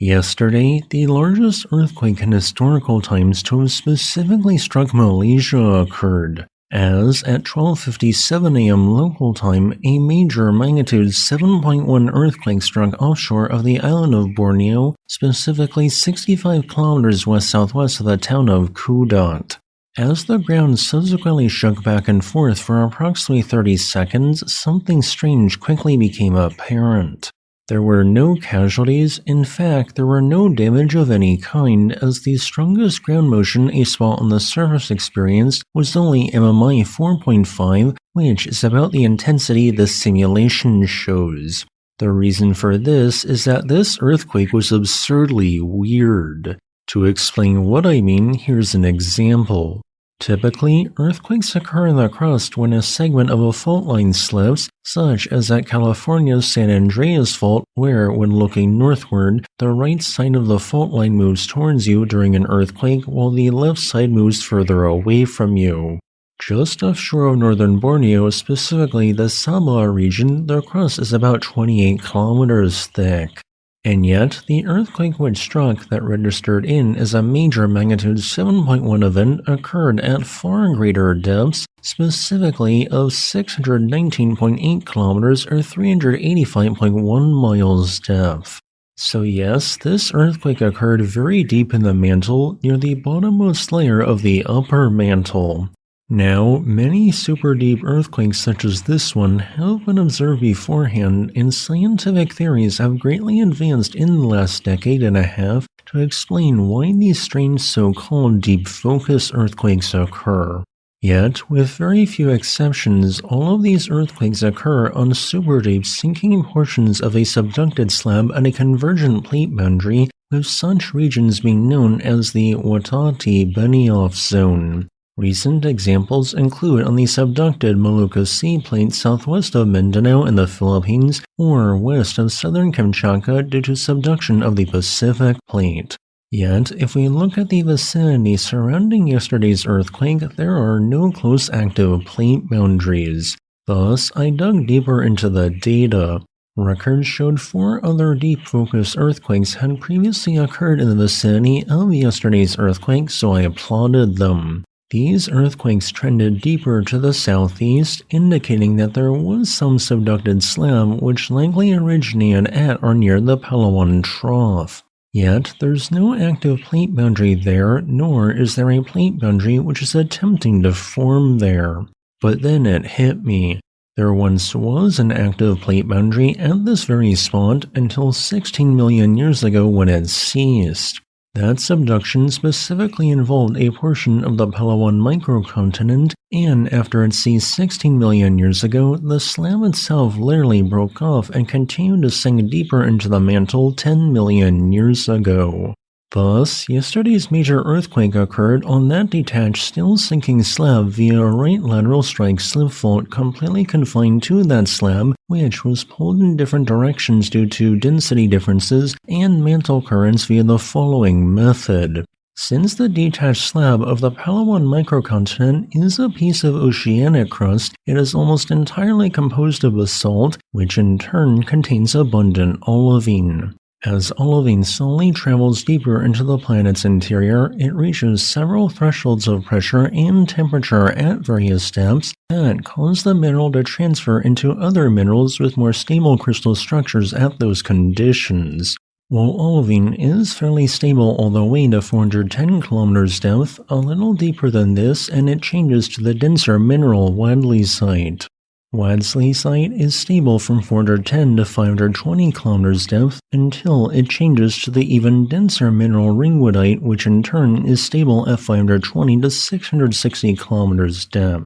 Yesterday, the largest earthquake in historical times to have specifically struck Malaysia occurred, as at 12:57 a.m. local time, a major magnitude 7.1 earthquake struck offshore of the island of Borneo, specifically 65 kilometers west-southwest of the town of Buchwaldt. As the ground subsequently shook back and forth for approximately 30 seconds, something strange quickly became apparent. There were no casualties. In fact, there were no damage of any kind, as the strongest ground motion a spot on the surface experienced was only MMI 4.5, which is about the intensity the simulation shows. The reason for this is that this earthquake was absurdly weird. To explain what I mean, here's an example. Typically, earthquakes occur in the crust when a segment of a fault line slips, such as at California's San Andreas Fault, where, when looking northward, the right side of the fault line moves towards you during an earthquake while the left side moves further away from you. Just offshore of northern Borneo, specifically the Sabah region, the crust is about 28 kilometers thick. And yet, the earthquake which struck that registered in as a major magnitude 7.1 event occurred at far greater depths, specifically of 619.8 kilometers or 385.1 miles depth. So yes, this earthquake occurred very deep in the mantle, near the bottommost layer of the upper mantle. Now, many super deep earthquakes such as this one have been observed beforehand, and scientific theories have greatly advanced in the last decade and a half to explain why these strange so-called deep focus earthquakes occur. Yet, with very few exceptions, all of these earthquakes occur on super deep sinking portions of a subducted slab at a convergent plate boundary, with such regions being known as the Watati-Benioff zone. Recent examples include on the subducted Molucca Sea Plate southwest of Mindanao in the Philippines, or west of southern Kamchatka due to subduction of the Pacific Plate. Yet, if we look at the vicinity surrounding yesterday's earthquake, there are no close active plate boundaries. Thus, I dug deeper into the data. Records showed 4 other deep focus earthquakes had previously occurred in the vicinity of yesterday's earthquake, so I plotted them. These earthquakes trended deeper to the southeast, indicating that there was some subducted slab which likely originated at or near the Palawan Trough. Yet, there's no active plate boundary there, nor is there a plate boundary which is attempting to form there. But then it hit me. There once was an active plate boundary at this very spot until 16 million years ago when it ceased. That subduction specifically involved a portion of the Palawan microcontinent, and after it ceased 16 million years ago, the slab itself literally broke off and continued to sink deeper into the mantle 10 million years ago. Thus, yesterday's major earthquake occurred on that detached, still sinking slab via a right lateral strike slip fault completely confined to that slab, which was pulled in different directions due to density differences and mantle currents via the following method. Since the detached slab of the Palawan microcontinent is a piece of oceanic crust, it is almost entirely composed of basalt, which in turn contains abundant olivine. As olivine slowly travels deeper into the planet's interior, it reaches several thresholds of pressure and temperature at various depths that cause the mineral to transfer into other minerals with more stable crystal structures at those conditions. While olivine is fairly stable all the way to 410 kilometers depth, a little deeper than this and it changes to the denser mineral wadleysite. Wadleysite is stable from 410 to 520 kilometers depth until it changes to the even denser mineral ringwoodite, which in turn is stable at 520 to 660 kilometers depth.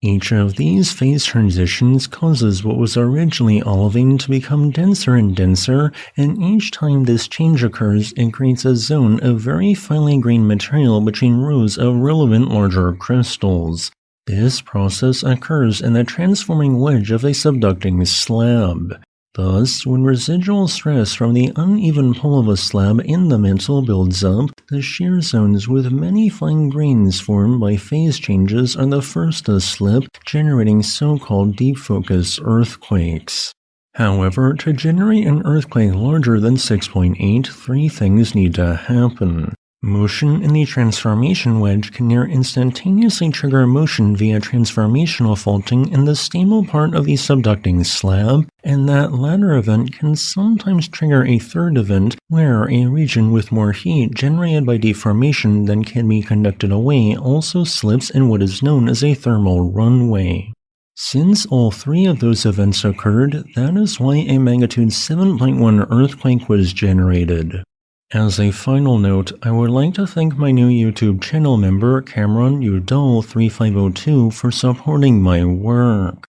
Each of these phase transitions causes what was originally olivine to become denser and denser, and each time this change occurs, it creates a zone of very finely grained material between rows of relevant larger crystals. This process occurs in the transforming wedge of a subducting slab. Thus, when residual stress from the uneven pull of a slab in the mantle builds up, the shear zones with many fine grains formed by phase changes are the first to slip, generating so-called deep focus earthquakes. However, to generate an earthquake larger than 6.8, three things need to happen. Motion in the transformation wedge can near instantaneously trigger motion via transformational faulting in the stable part of the subducting slab, and that latter event can sometimes trigger a third event where a region with more heat generated by deformation than can be conducted away also slips in what is known as a thermal runway. Since all three of those events occurred, that is why a magnitude 7.1 earthquake was generated. As a final note, I would like to thank my new YouTube channel member Cameron Udall 3502 for supporting my work.